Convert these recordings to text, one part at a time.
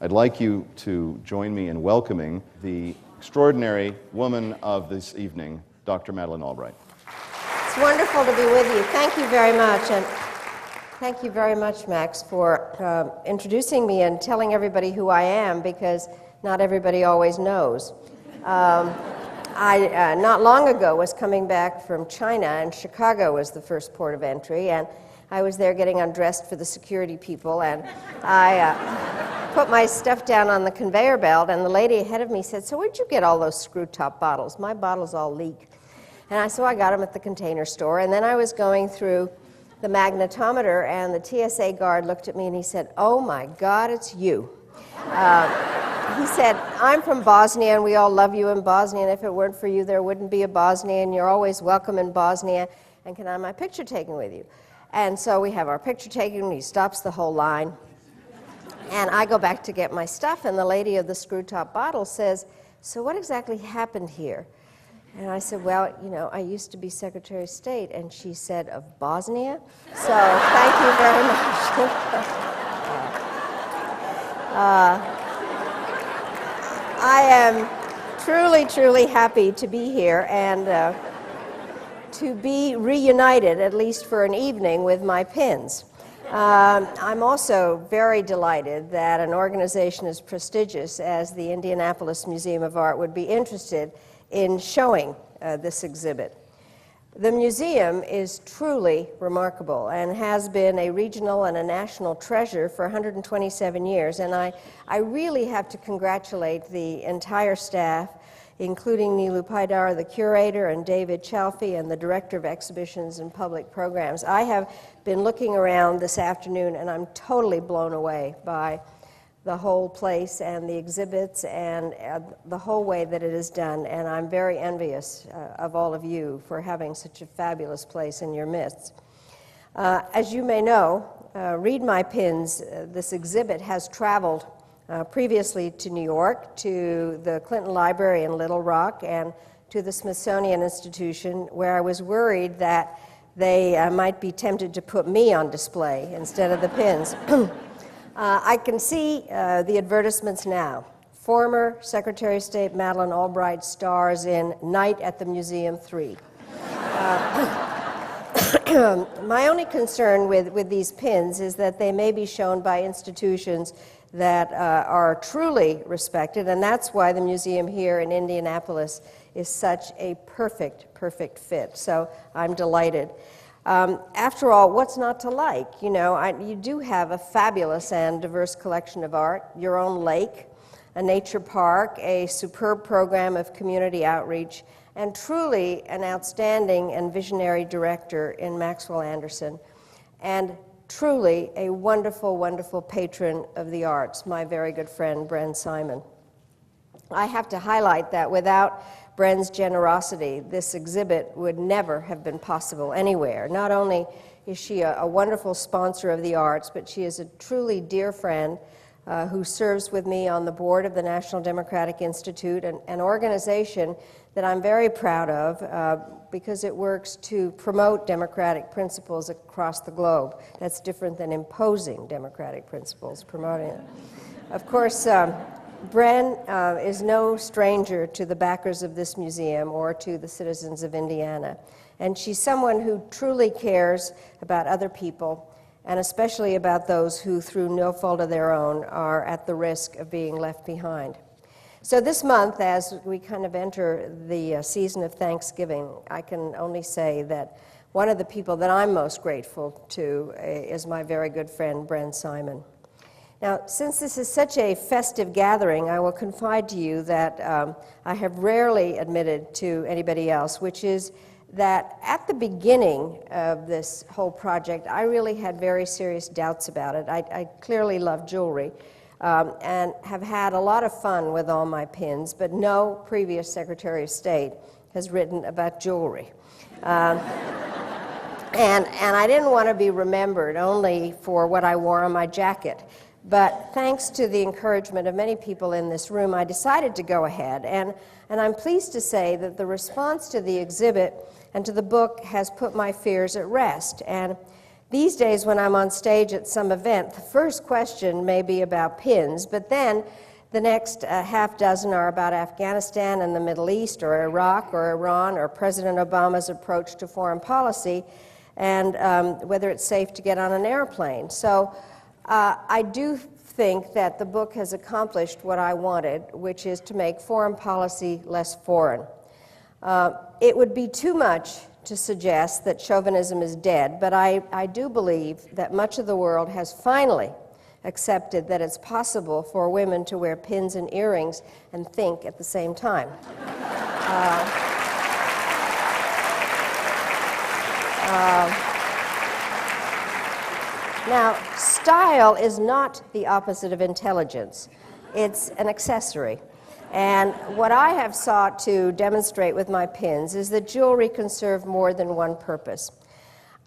I'd like you to join me in welcoming the extraordinary woman of this evening, Dr. Madeleine Albright. It's wonderful to be with you. Thank you very much. And thank you very much, Max, for introducing me and telling everybody who I am, because not everybody always knows. I, not long ago, was coming back from China, and Chicago was the first port of entry, and I was there getting undressed for the security people, and I put my stuff down on the conveyor belt, and the lady ahead of me said, "So where'd you get all those screw-top bottles? My bottles all leak." And so I got them at the Container Store, and then I was going through the magnetometer, and the TSA guard looked at me and he said, "Oh my God, it's you." He said, "I'm from Bosnia, and we all love you in Bosnia, and if it weren't for you, there wouldn't be a Bosnia, and you're always welcome in Bosnia, and can I have my picture taken with you?" And so we have our picture taken, and he stops the whole line. And I go back to get my stuff, and the lady of the screw-top bottle says, "So what exactly happened here?" And I said, "Well, you know, I used to be Secretary of State." And she said, "Of Bosnia?" So thank you very much. I am truly, truly happy to be here and to be reunited, at least for an evening, with my pins. I'm also very delighted that an organization as prestigious as the Indianapolis Museum of Art would be interested in showing this exhibit. The museum is truly remarkable and has been a regional and a national treasure for 127 years, and I really have to congratulate the entire staff, including Nilu Paidar, the curator, and David Chalfie, and the director of exhibitions and public programs. I have been looking around this afternoon, and I'm totally blown away by the whole place and the exhibits and the whole way that it is done, and I'm very envious of all of you for having such a fabulous place in your midst. As you may know, read my pins, this exhibit has traveled previously to New York, to the Clinton Library in Little Rock, and to the Smithsonian Institution, where I was worried that they might be tempted to put me on display instead of the pins. I can see the advertisements now. Former Secretary of State Madeleine Albright stars in Night at the Museum 3. My only concern with these pins is that they may be shown by institutions that are truly respected, and that's why the museum here in Indianapolis is such a perfect fit. So I'm delighted. After all, what's not to like? You know, you do have a fabulous and diverse collection of art, your own lake, a nature park, a superb program of community outreach, and truly an outstanding and visionary director in Maxwell Anderson, and truly a wonderful, wonderful patron of the arts, my very good friend, Bren Simon. I have to highlight that without Bren's generosity, this exhibit would never have been possible anywhere. Not only is she a wonderful sponsor of the arts, but she is a truly dear friend who serves with me on the board of the National Democratic Institute, an organization that I'm very proud of because it works to promote democratic principles across the globe. That's different than imposing democratic principles, promoting it. Of course, Bren is no stranger to the backers of this museum or to the citizens of Indiana. And she's someone who truly cares about other people, and especially about those who, through no fault of their own, are at the risk of being left behind. So this month, as we kind of enter the season of Thanksgiving, I can only say that one of the people that I'm most grateful to is my very good friend, Bren Simon. Now, since this is such a festive gathering, I will confide to you that I have rarely admitted to anybody else, which is that at the beginning of this whole project, I really had very serious doubts about it. I clearly love jewelry and have had a lot of fun with all my pins, but no previous Secretary of State has written about jewelry. And I didn't want to be remembered only for what I wore on my jacket. But thanks to the encouragement of many people in this room, I decided to go ahead. And I'm pleased to say that the response to the exhibit and to the book has put my fears at rest. And These days when I'm on stage at some event, the first question may be about pins, but then the next half dozen are about Afghanistan and the Middle East, or Iraq, or Iran, or President Obama's approach to foreign policy, and whether it's safe to get on an airplane. So I do think that the book has accomplished what I wanted, which is to make foreign policy less foreign. It would be too much to suggest that chauvinism is dead, but I do believe that much of the world has finally accepted that it's possible for women to wear pins and earrings and think at the same time. Now, style is not the opposite of intelligence. It's an accessory. And what I have sought to demonstrate with my pins is that jewelry can serve more than one purpose.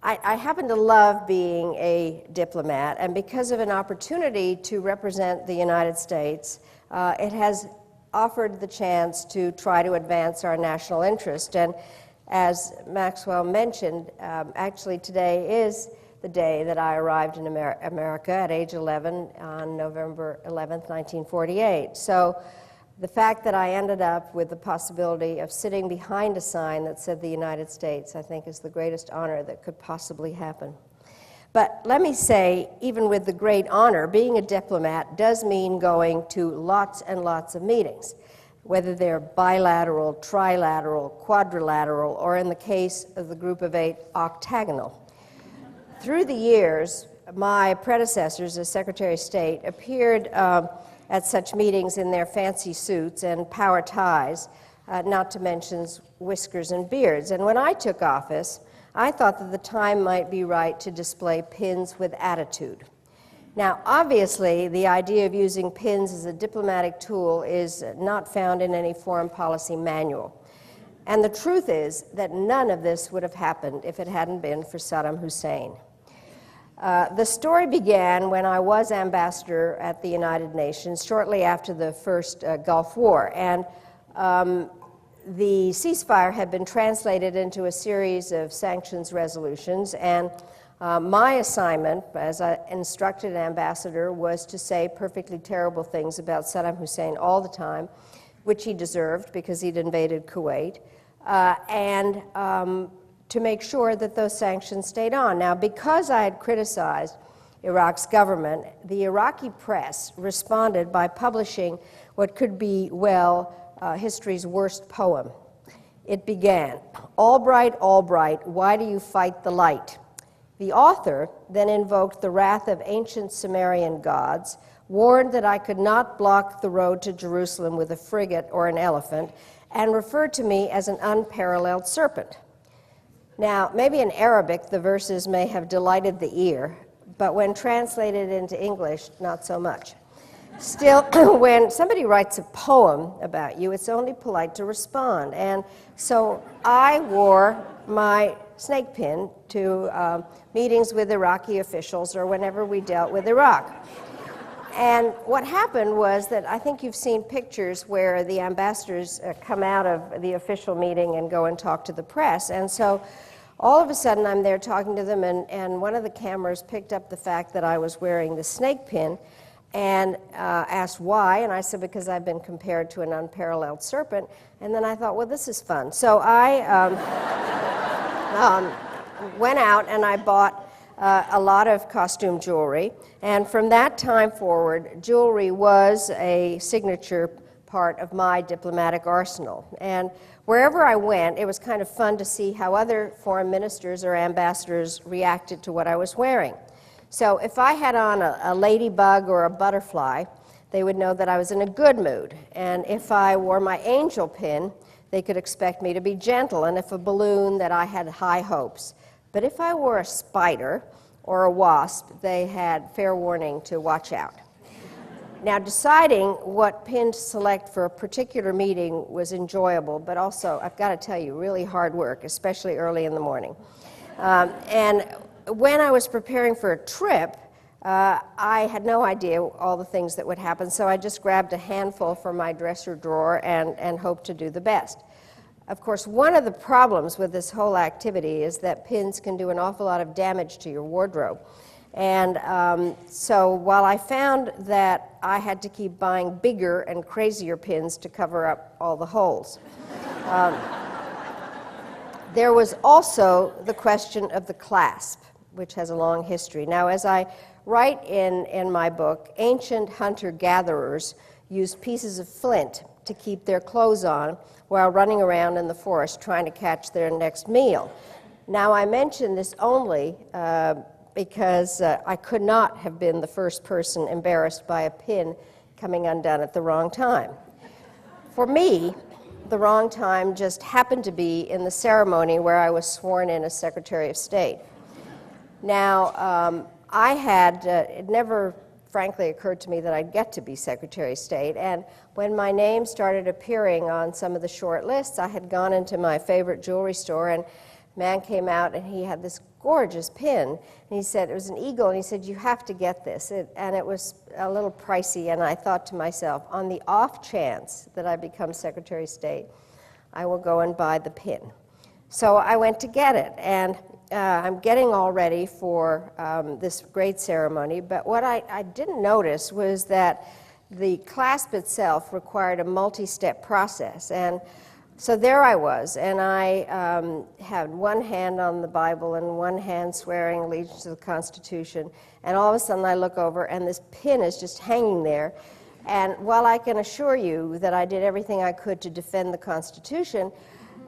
I happen to love being a diplomat, and because of an opportunity to represent the United States, it has offered the chance to try to advance our national interest. And as Maxwell mentioned, actually today is the day that I arrived in America at age 11 on November 11th, 1948. So the fact that I ended up with the possibility of sitting behind a sign that said the United States, I think, is the greatest honor that could possibly happen. But let me say, even with the great honor, being a diplomat does mean going to lots and lots of meetings, whether they're bilateral, trilateral, quadrilateral, or in the case of the Group of 8, octagonal. Through the years, my predecessors as Secretary of State appeared at such meetings in their fancy suits and power ties, not to mention whiskers and beards. And when I took office, I thought that the time might be right to display pins with attitude. Now, obviously, the idea of using pins as a diplomatic tool is not found in any foreign policy manual. And the truth is that none of this would have happened if it hadn't been for Saddam Hussein. The story began when I was ambassador at the United Nations shortly after the first Gulf War, and the ceasefire had been translated into a series of sanctions resolutions, and my assignment as an instructed ambassador was to say perfectly terrible things about Saddam Hussein all the time, which he deserved because he'd invaded Kuwait, and to make sure that those sanctions stayed on. Now, because I had criticized Iraq's government, the Iraqi press responded by publishing what could be, history's worst poem. It began, "Albright, Albright, why do you fight the light?" The author then invoked the wrath of ancient Sumerian gods, warned that I could not block the road to Jerusalem with a frigate or an elephant, and referred to me as an unparalleled serpent. Now, maybe in Arabic, the verses may have delighted the ear, but when translated into English, not so much. Still, when somebody writes a poem about you, it's only polite to respond. And so I wore my snake pin to meetings with Iraqi officials or whenever we dealt with Iraq. And what happened was that I think you've seen pictures where the ambassadors come out of the official meeting and go and talk to the press. And so all of a sudden I'm there talking to them, and one of the cameras picked up the fact that I was wearing the snake pin and asked why. And I said, because I've been compared to an unparalleled serpent. And then I thought, well, this is fun. So I went out and I bought a lot of costume jewelry, and from that time forward, jewelry was a signature part of my diplomatic arsenal. And wherever I went, it was kind of fun to see how other foreign ministers or ambassadors reacted to what I was wearing. So if I had on a ladybug or a butterfly, they would know that I was in a good mood. And if I wore my angel pin, they could expect me to be gentle, and if a balloon, that I had high hopes. But if I wore a spider or a wasp, they had fair warning to watch out. Now, deciding what pin to select for a particular meeting was enjoyable, but also, I've got to tell you, really hard work, especially early in the morning. And when I was preparing for a trip, I had no idea all the things that would happen, so I just grabbed a handful from my dresser drawer and hoped to do the best. Of course, one of the problems with this whole activity is that pins can do an awful lot of damage to your wardrobe. And so while I found that I had to keep buying bigger and crazier pins to cover up all the holes, there was also the question of the clasp, which has a long history. Now, as I write in my book, ancient hunter-gatherers used pieces of flint to keep their clothes on while running around in the forest trying to catch their next meal. Now, I mention this only because I could not have been the first person embarrassed by a pin coming undone at the wrong time. For me, the wrong time just happened to be in the ceremony where I was sworn in as Secretary of State. Now, it never frankly occurred to me that I'd get to be Secretary of State, and when my name started appearing on some of the short lists, I had gone into my favorite jewelry store, and a man came out and he had this gorgeous pin, and he said, it was an eagle, and he said, you have to get this, and it was a little pricey, and I thought to myself, on the off chance that I become Secretary of State, I will go and buy the pin. So I went to get it, and I'm getting all ready for this great ceremony, but what I didn't notice was that the clasp itself required a multi-step process, and so there I was, and I had one hand on the Bible and one hand swearing allegiance to the Constitution, and all of a sudden I look over and this pin is just hanging there, and while I can assure you that I did everything I could to defend the Constitution,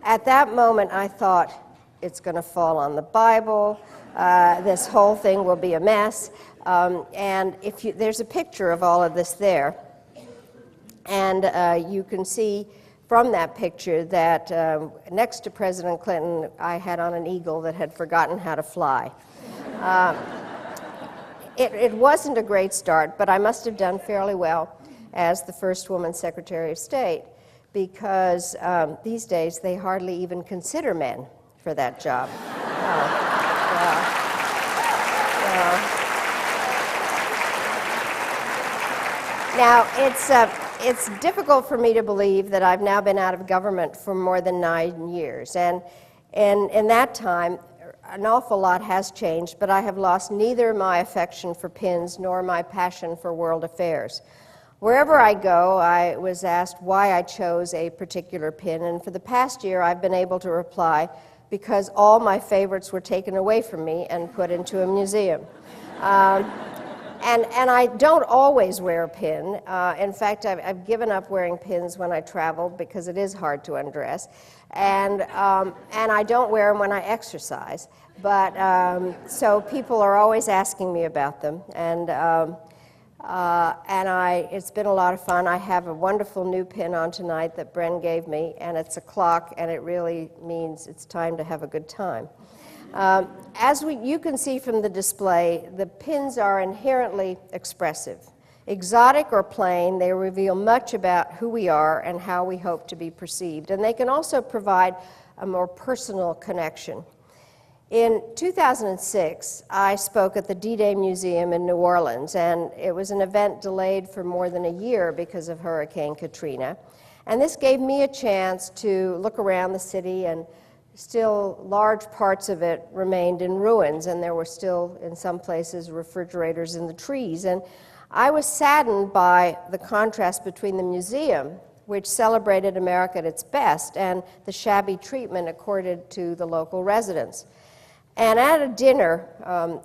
at that moment I thought, it's going to fall on the Bible, this whole thing will be a mess, and there's a picture of all of this there, and you can see from that picture that next to President Clinton, I had on an eagle that had forgotten how to fly. It wasn't a great start, but I must have done fairly well as the first woman Secretary of State, because these days they hardly even consider men for that job. Now, it's difficult for me to believe that I've now been out of government for more than 9 years, and in that time, an awful lot has changed, but I have lost neither my affection for pins nor my passion for world affairs. Wherever I go, I was asked why I chose a particular pin, and for the past year, I've been able to reply, because all my favorites were taken away from me and put into a museum. And I don't always wear a pin. In fact, I've given up wearing pins when I travel because it is hard to undress. And I don't wear them when I exercise. But so people are always asking me about them. It's been a lot of fun. I have a wonderful new pin on tonight that Bren gave me, and it's a clock, and it really means it's time to have a good time. As you can see from the display, the pins are inherently expressive. Exotic or plain, they reveal much about who we are and how we hope to be perceived, and they can also provide a more personal connection. In 2006, I spoke at the D-Day Museum in New Orleans, and it was an event delayed for more than a year because of Hurricane Katrina. And this gave me a chance to look around the city, and still large parts of it remained in ruins, and there were still, in some places, refrigerators in the trees. And I was saddened by the contrast between the museum, which celebrated America at its best, and the shabby treatment accorded to the local residents. And at a dinner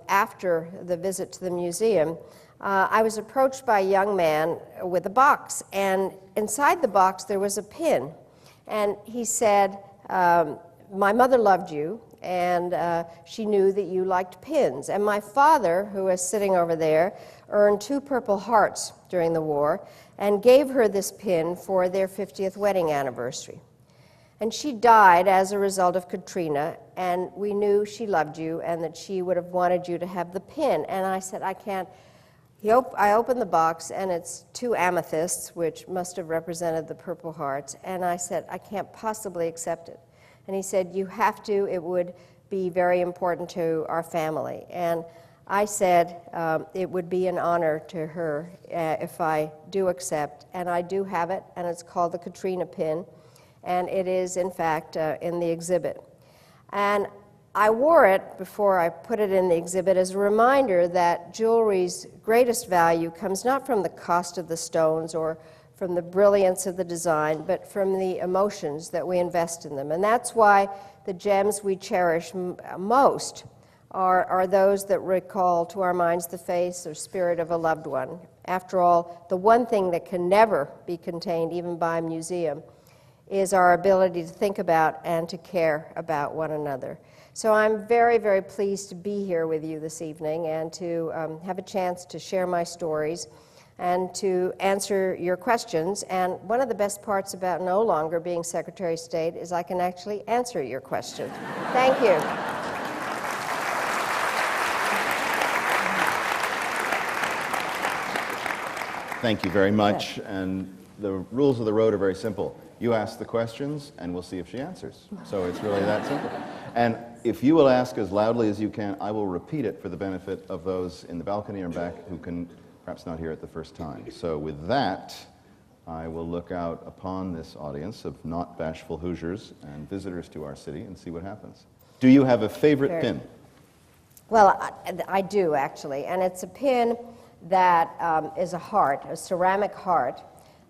after the visit to the museum, I was approached by a young man with a box, and inside the box there was a pin. And he said, my mother loved you, and she knew that you liked pins. And my father, who is sitting over there, earned 2 Purple Hearts during the war and gave her this pin for their 50th wedding anniversary. And she died as a result of Katrina, and we knew she loved you and that she would have wanted you to have the pin. And I said, I can't. I opened the box, and it's 2 amethysts, which must have represented the Purple Hearts, and I said, I can't possibly accept it. And he said, you have to. It would be very important to our family. And I said, it would be an honor to her if I do accept, and I do have it, and it's called the Katrina pin. and it is, in fact, in the exhibit. And I wore it before I put it in the exhibit as a reminder that jewelry's greatest value comes not from the cost of the stones or from the brilliance of the design, but from the emotions that we invest in them. And that's why the gems we cherish most are those that recall to our minds the face or spirit of a loved one. After all, the one thing that can never be contained, even by a museum, is our ability to think about and to care about one another. So I'm very, very pleased to be here with you this evening and to have a chance to share my stories and to answer your questions. And one of the best parts about no longer being Secretary of State is I can actually answer your questions. Thank you. Thank you very much. And the rules of the road are very simple. You ask the questions, and we'll see if she answers. So it's really that simple. And if you will ask as loudly as you can, I will repeat it for the benefit of those in the balcony or back who can perhaps not hear it the first time. So with that, I will look out upon this audience of not bashful Hoosiers and visitors to our city and see what happens. Do you have a favorite pin? Well, I do, actually. And it's a pin that is a heart, a ceramic heart,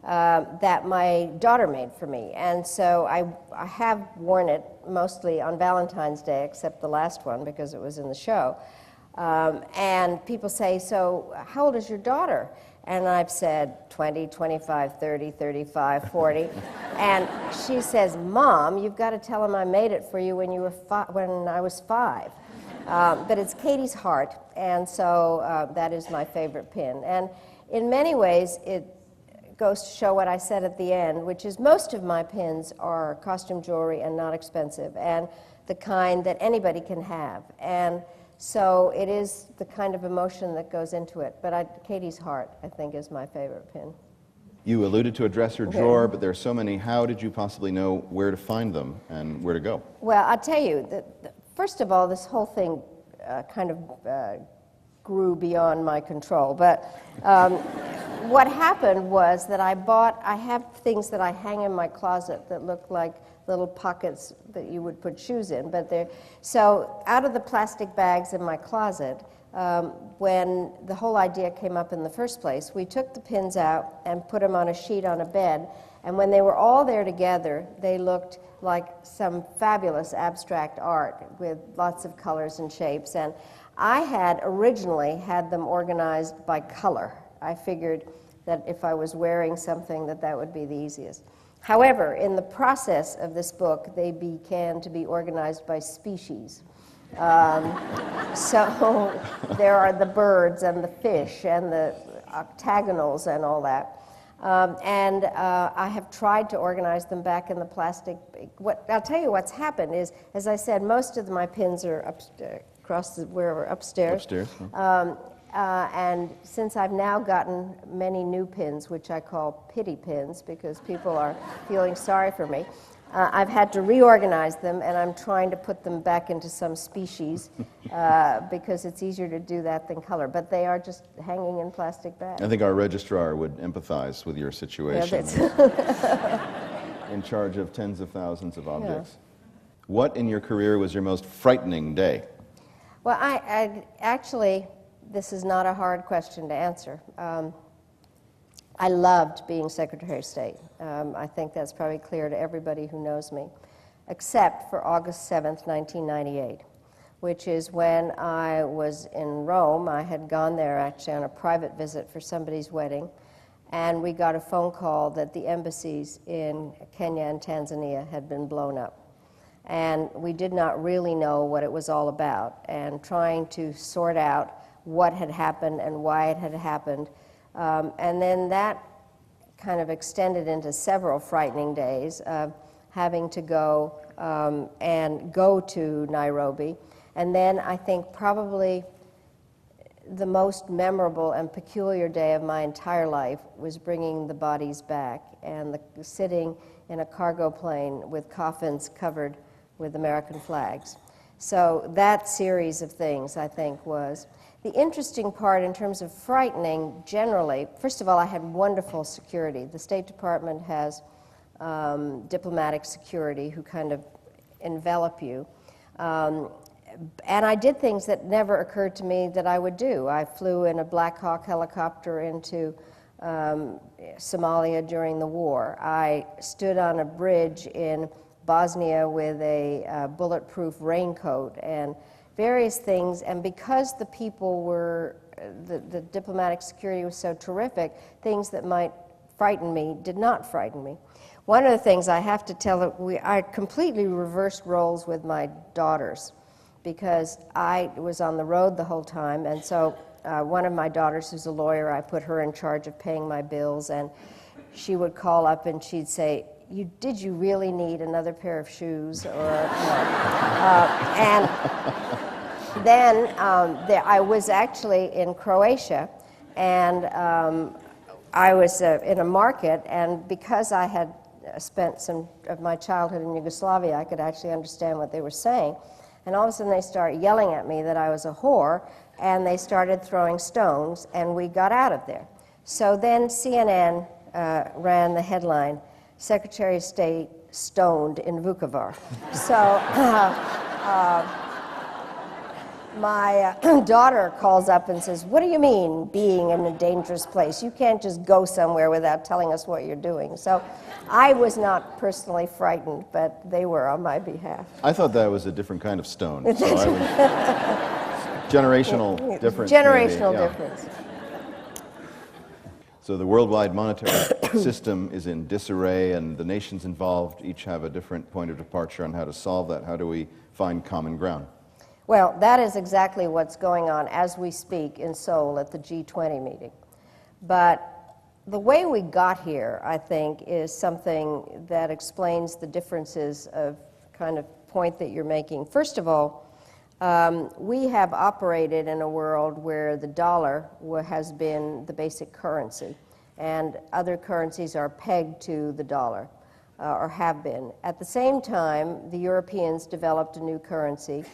that my daughter made for me. And so I have worn it mostly on Valentine's Day, except the last one because it was in the show. And people say, so how old is your daughter? And I've said 20, 25, 30, 35, 40. And she says, Mom, you've got to tell him I made it for you when I was 5. But it's Katie's heart, and so that is my favorite pin. And in many ways, it goes to show what I said at the end, which is most of my pins are costume jewelry and not expensive, and the kind that anybody can have. And so it is the kind of emotion that goes into it. But Katie's heart, I think, is my favorite pin. You alluded to a dresser drawer, but there are so many. How did you possibly know where to find them and where to go? Well, I'll tell you, first of all, this whole thing kind of grew beyond my control. But what happened was that I have things that I hang in my closet that look like little pockets that you would put shoes in. So out of the plastic bags in my closet, when the whole idea came up in the first place, we took the pins out and put them on a sheet on a bed. And when they were all there together, they looked like some fabulous abstract art with lots of colors and shapes. And I had originally had them organized by color. I figured that if I was wearing something that would be the easiest. However, in the process of this book, they began to be organized by species. So there are the birds and the fish and the octagonals and all that. And I have tried to organize them back in the plastic. I'll tell you what's happened is, as I said, most of my pins are upstairs. And since I've now gotten many new pins, which I call pity pins because people are feeling sorry for me, I've had to reorganize them, and I'm trying to put them back into some species because it's easier to do that than color. But they are just hanging in plastic bags. I think our registrar would empathize with your situation. In charge of tens of thousands of objects. Yeah. What in your career was your most frightening day? Well, I actually, this is not a hard question to answer. I loved being Secretary of State. I think that's probably clear to everybody who knows me, except for August 7th, 1998, which is when I was in Rome. I had gone there actually on a private visit for somebody's wedding, and we got a phone call that the embassies in Kenya and Tanzania had been blown up. And we did not really know what it was all about, and trying to sort out what had happened and why it had happened. And then that kind of extended into several frightening days of having to go to Nairobi. And then I think probably the most memorable and peculiar day of my entire life was bringing the bodies back and sitting in a cargo plane with coffins covered with American flags. So that series of things, I think, was the interesting part in terms of frightening generally. First of all, I had wonderful security. The State Department has diplomatic security who kind of envelop you. And I did things that never occurred to me that I would do. I flew in a Black Hawk helicopter into Somalia during the war. I stood on a bridge in Bosnia with a bulletproof raincoat and various things. And because the people were, the diplomatic security was so terrific, things that might frighten me did not frighten me. One of the things I have to tell, I completely reversed roles with my daughters, because I was on the road the whole time, and so one of my daughters, who's a lawyer, I put her in charge of paying my bills, and she would call up and she'd say, did you really need another pair of shoes? Or, and then I was actually in Croatia, and I was in a market, and because I had spent some of my childhood in Yugoslavia, I could actually understand what they were saying. And all of a sudden they started yelling at me that I was a whore, and they started throwing stones, and we got out of there. So then CNN ran the headline, Secretary of State stoned in Vukovar. So my daughter calls up and says, what do you mean being in a dangerous place? You can't just go somewhere without telling us what you're doing. So I was not personally frightened, but they were on my behalf. I thought that was a different kind of stone. So I was generational difference. Generational maybe. Yeah. difference. So the worldwide monetary system is in disarray, and the nations involved each have a different point of departure on how to solve that. How do we find common ground? Well, that is exactly what's going on as we speak in Seoul at the G20 meeting. But the way we got here, I think, is something that explains the differences of kind of point that you're making. First of all, we have operated in a world where the dollar has been the basic currency, and other currencies are pegged to the dollar, or have been. At the same time, the Europeans developed a new currency,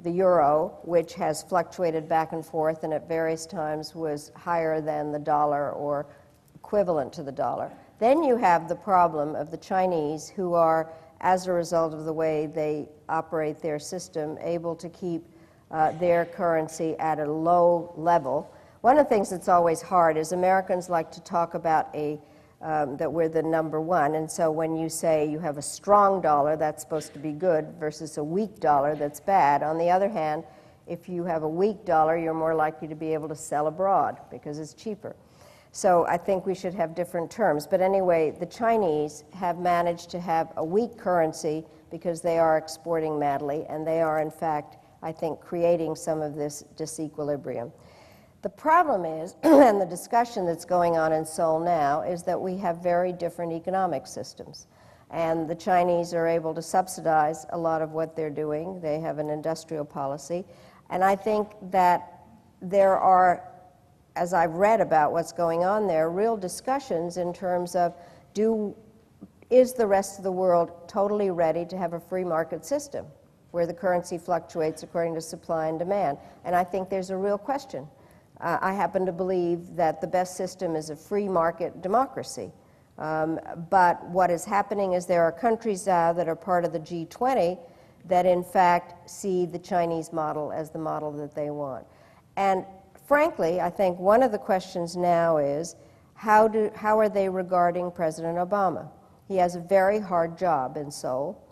the euro, which has fluctuated back and forth and at various times was higher than the dollar or equivalent to the dollar. Then you have the problem of the Chinese, who are, as a result of the way they operate their system, able to keep their currency at a low level. One of the things that's always hard is Americans like to talk about that we're the number one, and so when you say you have a strong dollar, that's supposed to be good, versus a weak dollar, that's bad. On the other hand, if you have a weak dollar, you're more likely to be able to sell abroad because it's cheaper. So I think we should have different terms. But anyway, the Chinese have managed to have a weak currency because they are exporting madly, and they are, in fact, I think, creating some of this disequilibrium. The problem is, and the discussion that's going on in Seoul now, is that we have very different economic systems. And the Chinese are able to subsidize a lot of what they're doing. They have an industrial policy. And I think that there are, as I've read about what's going on there, real discussions in terms of is the rest of the world totally ready to have a free market system where the currency fluctuates according to supply and demand? And I think there's a real question. I happen to believe that the best system is a free market democracy. But what is happening is there are countries that are part of the G20 that in fact see the Chinese model as the model that they want. And frankly, I think one of the questions now is how are they regarding President Obama? He has a very hard job in Seoul.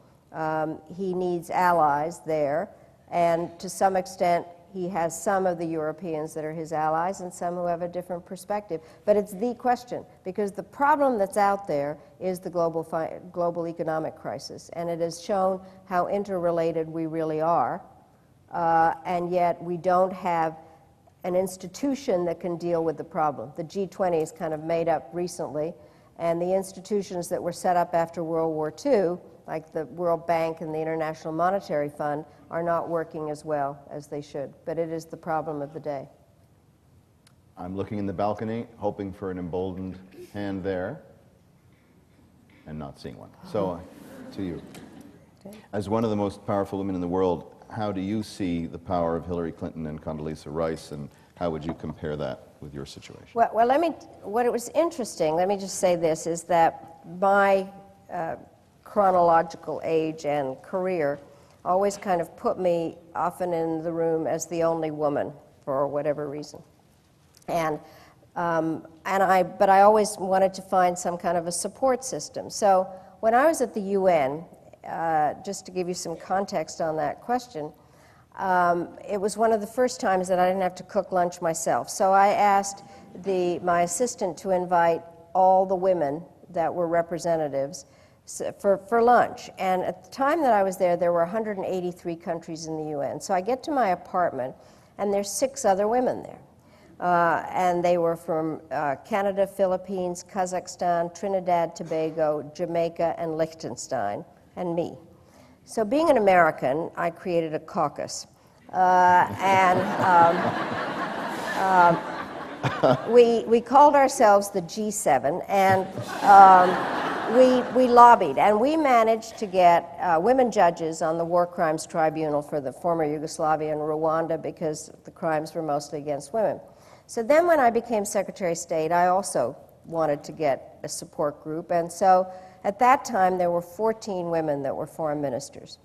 He needs allies there, and to some extent he has some of the Europeans that are his allies and some who have a different perspective. But it's the question, because the problem that's out there is the global economic crisis, and it has shown how interrelated we really are, and yet we don't have an institution that can deal with the problem. The G20 is kind of made up recently, and the institutions that were set up after World War II, like the World Bank and the International Monetary Fund, are not working as well as they should. But it is the problem of the day. I'm looking in the balcony, hoping for an emboldened hand there, and not seeing one. So, to you. As one of the most powerful women in the world, how do you see the power of Hillary Clinton and Condoleezza Rice, and how would you compare that with your situation? Well, what was interesting, let me just say this, is that my chronological age and career always kind of put me often in the room as the only woman for whatever reason. But I always wanted to find some kind of a support system. So when I was at the UN, just to give you some context on that question, it was one of the first times that I didn't have to cook lunch myself. So I asked my assistant to invite all the women that were representatives for lunch. And at the time that I was there were 183 countries in the UN. So I get to my apartment, and there's 6 other women there. And they were from Canada, Philippines, Kazakhstan, Trinidad, Tobago, Jamaica, and Liechtenstein, and me. So being an American, I created a caucus. We called ourselves the G7, and we lobbied, and we managed to get women judges on the War Crimes Tribunal for the former Yugoslavia and Rwanda because the crimes were mostly against women. So then when I became Secretary of State, I also wanted to get a support group, and so at that time there were 14 women that were foreign ministers.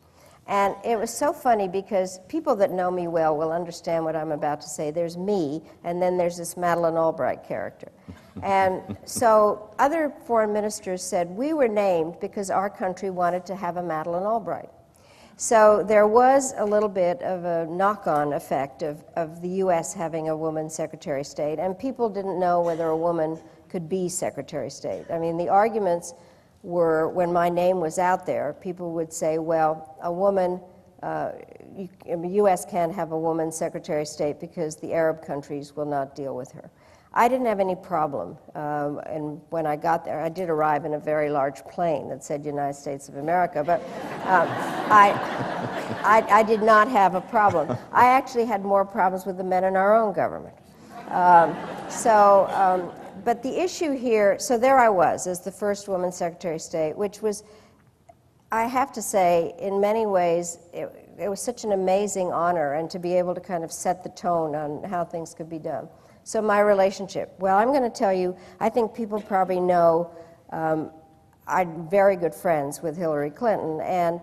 And it was so funny because people that know me well will understand what I'm about to say. There's me, and then there's this Madeleine Albright character. And so other foreign ministers said, we were named because our country wanted to have a Madeleine Albright. So there was a little bit of a knock-on effect of the U.S. having a woman Secretary of State, and people didn't know whether a woman could be Secretary of State. I mean, the arguments were, when my name was out there, people would say, well, a woman, the U.S. can't have a woman Secretary of State because the Arab countries will not deal with her. I didn't have any problem, and when I got there, I did arrive in a very large plane that said United States of America, but I did not have a problem. I actually had more problems with the men in our own government. But the issue here, so there I was as the first woman Secretary of State, which was, I have to say, in many ways, it was such an amazing honor, and to be able to kind of set the tone on how things could be done. So my relationship, well, I'm going to tell you, I think people probably know I'm very good friends with Hillary Clinton, and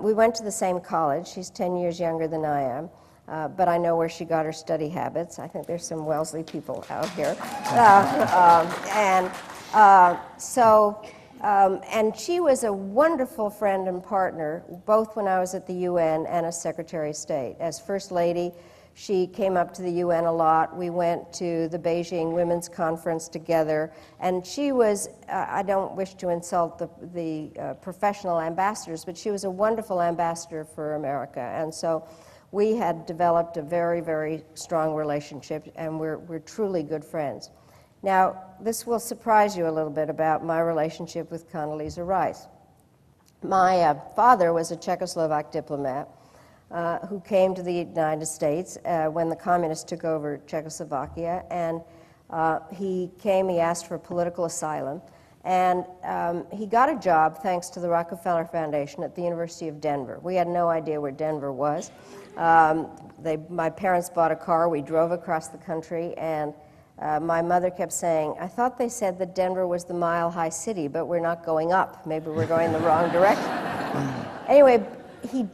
we went to the same college. She's 10 years younger than I am. But I know where she got her study habits. I think there's some Wellesley people out here. And she was a wonderful friend and partner, both when I was at the UN and as Secretary of State. As First Lady, she came up to the UN a lot. We went to the Beijing Women's Conference together. And she was, I don't wish to insult the professional ambassadors, but she was a wonderful ambassador for America. And so we had developed a very, very strong relationship, and we're truly good friends. Now, this will surprise you a little bit about my relationship with Condoleezza Rice. My father was a Czechoslovak diplomat who came to the United States when the communists took over Czechoslovakia, and he asked for political asylum, and he got a job thanks to the Rockefeller Foundation at the University of Denver. We had no idea where Denver was. My parents bought a car, we drove across the country, and my mother kept saying, I thought they said that Denver was the mile-high city, but we're not going up. Maybe we're going the wrong direction. Anyway,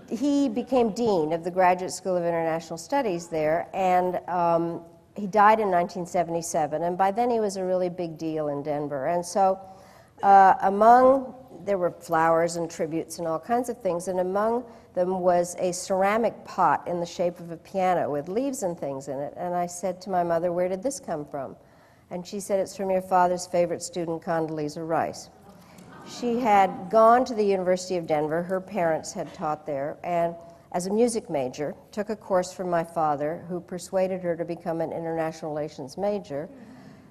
he became dean of the Graduate School of International Studies there, and he died in 1977, and by then he was a really big deal in Denver. And so there were flowers and tributes and all kinds of things, and among them was a ceramic pot in the shape of a piano with leaves and things in it. And I said to my mother, where did this come from? And she said, it's from your father's favorite student, Condoleezza Rice. She had gone to the University of Denver. Her parents had taught there, and as a music major, took a course from my father, who persuaded her to become an international relations major.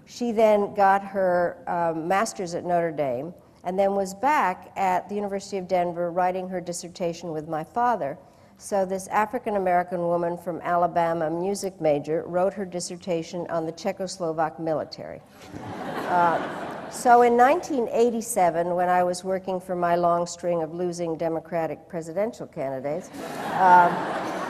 She then got her master's at Notre Dame, and then was back at the University of Denver writing her dissertation with my father. So this African-American woman from Alabama, music major, wrote her dissertation on the Czechoslovak military. So in 1987, when I was working for my long string of losing Democratic presidential candidates,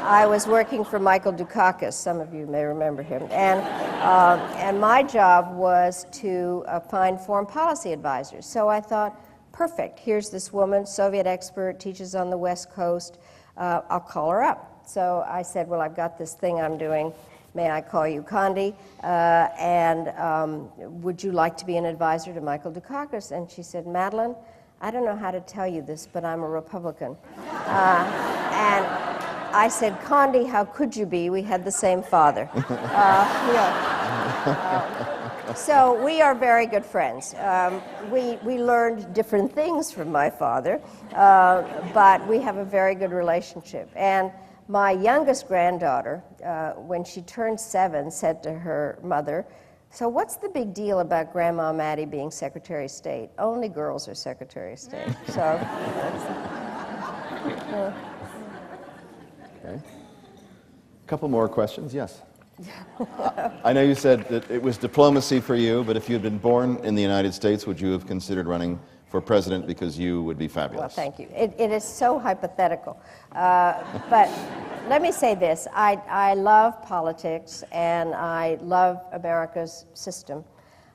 I was working for Michael Dukakis. Some of you may remember him. And my job was to find foreign policy advisors. So I thought, perfect. Here's this woman, Soviet expert, teaches on the West Coast. I'll call her up. So I said, well, I've got this thing I'm doing. May I call you Condi? Would you like to be an advisor to Michael Dukakis? And she said, Madeleine, I don't know how to tell you this, but I'm a Republican. And I said, Condi, how could you be? We had the same father. So we are very good friends. We learned different things from my father, but we have a very good relationship. And my youngest granddaughter, when she turned 7, said to her mother, so what's the big deal about Grandma Maddie being Secretary of State? Only girls are Secretary of State. So. Okay. A couple more questions, yes. I know you said that it was diplomacy for you, but if you had been born in the United States, would you have considered running for president because you would be fabulous? Well, thank you. It is so hypothetical. But let me say this. I love politics, and I love America's system.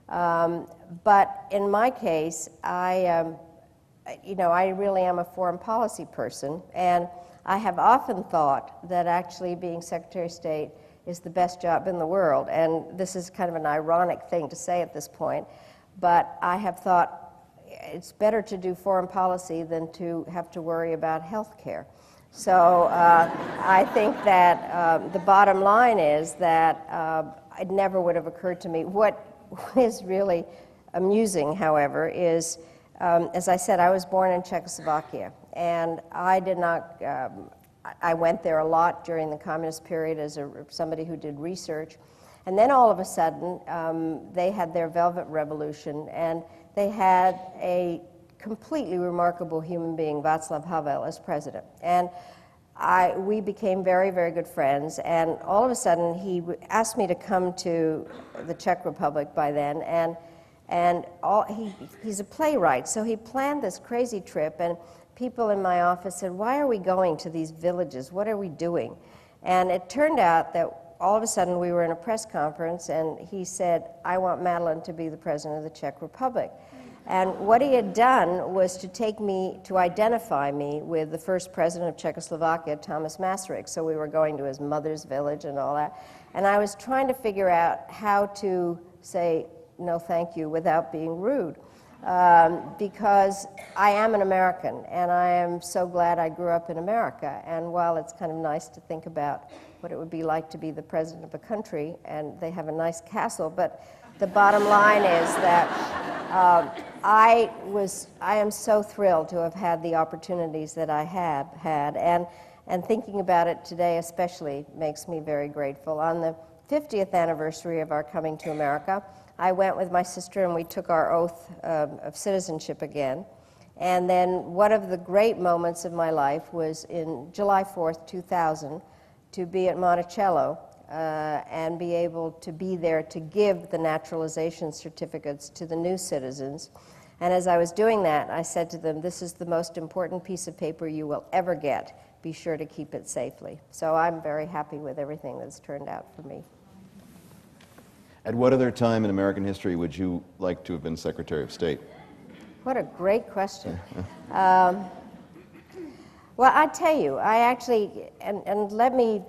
But in my case, I really am a foreign policy person, and I have often thought that actually being Secretary of State is the best job in the world. And this is kind of an ironic thing to say at this point, but I have thought it's better to do foreign policy than to have to worry about health care. So I think that the bottom line is that it never would have occurred to me. What is really amusing, however, is, as I said, I was born in Czechoslovakia, and I did not, I went there a lot during the communist period as somebody who did research. And then all of a sudden, they had their Velvet Revolution, and they had a completely remarkable human being, Václav Havel, as president. And we became very, very good friends. And all of a sudden, he asked me to come to the Czech Republic by then. And he's a playwright, so he planned this crazy trip. And people in my office said, why are we going to these villages? What are we doing? And it turned out that all of a sudden we were in a press conference, and he said, I want Madeleine to be the president of the Czech Republic. And what he had done was to take me, to identify me with the first president of Czechoslovakia, Thomas Masaryk. So we were going to his mother's village and all that. And I was trying to figure out how to say no thank you without being rude. Because I am an American, and I am so glad I grew up in America. And while it's kind of nice to think about what it would be like to be the president of a country, and they have a nice castle, but the bottom line is that I am so thrilled to have had the opportunities that I have had, and thinking about it today especially makes me very grateful. On the 50th anniversary of our coming to America, I went with my sister and we took our oath of citizenship again. And then one of the great moments of my life was in July 4th, 2000, to be at Monticello and be able to be there to give the naturalization certificates to the new citizens. And as I was doing that, I said to them, this is the most important piece of paper you will ever get. Be sure to keep it safely. So I'm very happy with everything that's turned out for me. At what other time in American history would you like to have been Secretary of State? What a great question. Well, I tell you, I actually, and let me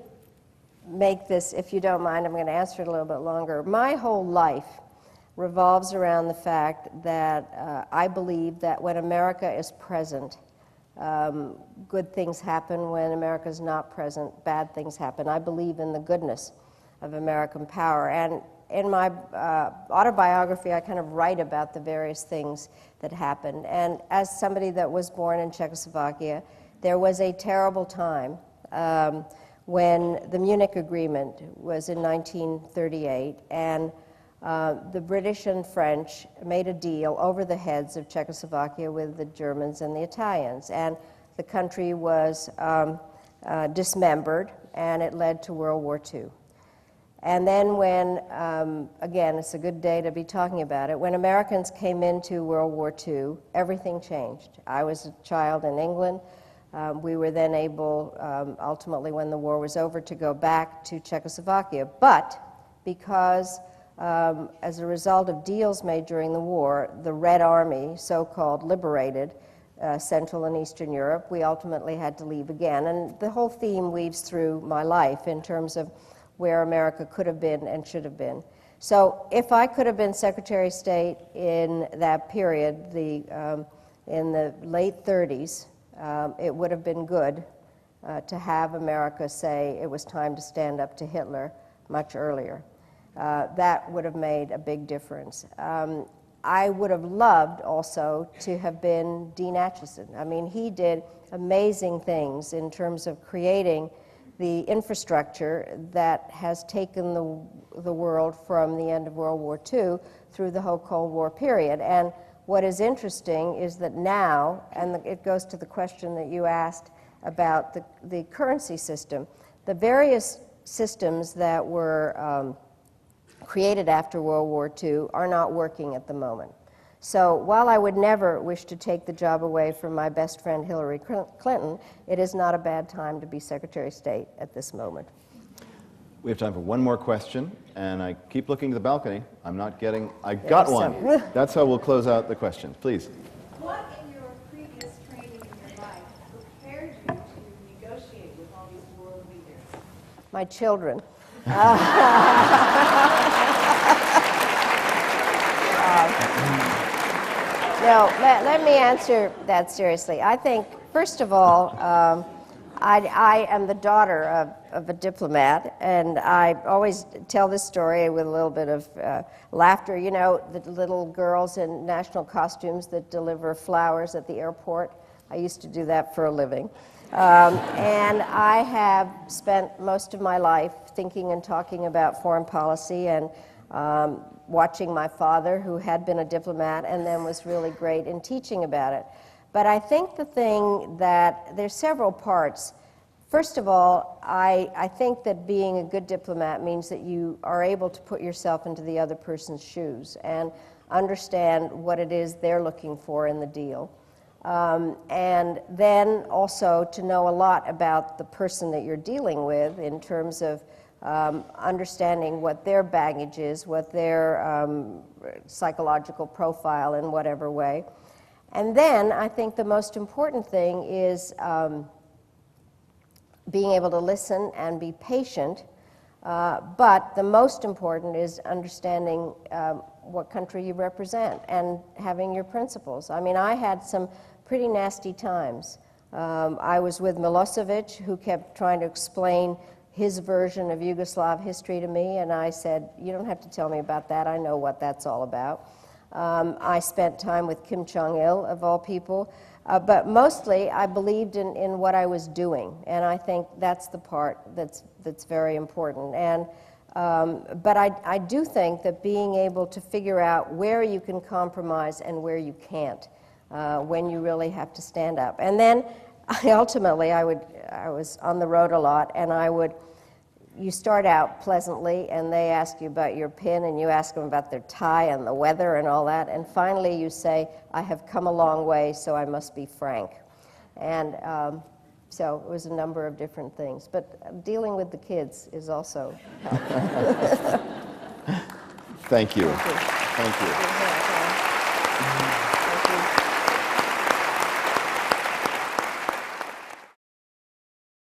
make this, if you don't mind, I'm going to answer it a little bit longer. My whole life revolves around the fact that I believe that when America is present, good things happen. When America is not present, bad things happen. I believe in the goodness of American power. And in my autobiography, I kind of write about the various things that happened. And as somebody that was born in Czechoslovakia, there was a terrible time when the Munich Agreement was in 1938, and the British and French made a deal over the heads of Czechoslovakia with the Germans and the Italians. And the country was dismembered, and it led to World War II. And then when, again, it's a good day to be talking about it, when Americans came into World War II, everything changed. I was a child in England. We were then able, ultimately when the war was over, to go back to Czechoslovakia. But because as a result of deals made during the war, the Red Army, so-called, liberated Central and Eastern Europe. We ultimately had to leave again. And the whole theme weaves through my life in terms of where America could have been and should have been. So if I could have been Secretary of State in that period, in the late 30s, it would have been good to have America say it was time to stand up to Hitler much earlier. That would have made a big difference. I would have loved also to have been Dean Acheson. I mean, he did amazing things in terms of creating the infrastructure that has taken the world from the end of World War II through the whole Cold War period. And what is interesting is that now, and it goes to the question that you asked about the currency system, the various systems that were created after World War II are not working at the moment. So while I would never wish to take the job away from my best friend Hillary Clinton, it is not a bad time to be Secretary of State at this moment. We have time for one more question, and I keep looking to the balcony. I'm not getting, I got one. That's how we'll close out the questions. Please. What in your previous training in your life prepared you to negotiate with all these world leaders? My children. No, let me answer that seriously. I think, first of all, I am the daughter of a diplomat, and I always tell this story with a little bit of laughter. You know, the little girls in national costumes that deliver flowers at the airport. I used to do that for a living. And I have spent most of my life thinking and talking about foreign policy and watching my father, who had been a diplomat and then was really great in teaching about it. But I think the thing that there's several parts. First of all, I think that being a good diplomat means that you are able to put yourself into the other person's shoes and understand what it is they're looking for in the deal. And then also to know a lot about the person that you're dealing with in terms of understanding what their baggage is, what their psychological profile in whatever way. And then I think the most important thing is being able to listen and be patient, but the most important is understanding what country you represent and having your principles. I mean, I had some pretty nasty times. I was with Milosevic, who kept trying to explain his version of Yugoslav history to me, and I said, you don't have to tell me about that, I know what that's all about. I spent time with Kim Jong-il, of all people, but mostly I believed in what I was doing, and I think that's the part that's very important. And but I do think that being able to figure out where you can compromise and where you can't, when you really have to stand up. And then ultimately I was on the road a lot, and you start out pleasantly, and they ask you about your pin, and you ask them about their tie and the weather and all that, and finally you say, I have come a long way, so I must be frank. And so it was a number of different things. But dealing with the kids is also helpful. Thank you. Thank you. Thank you. Thank you.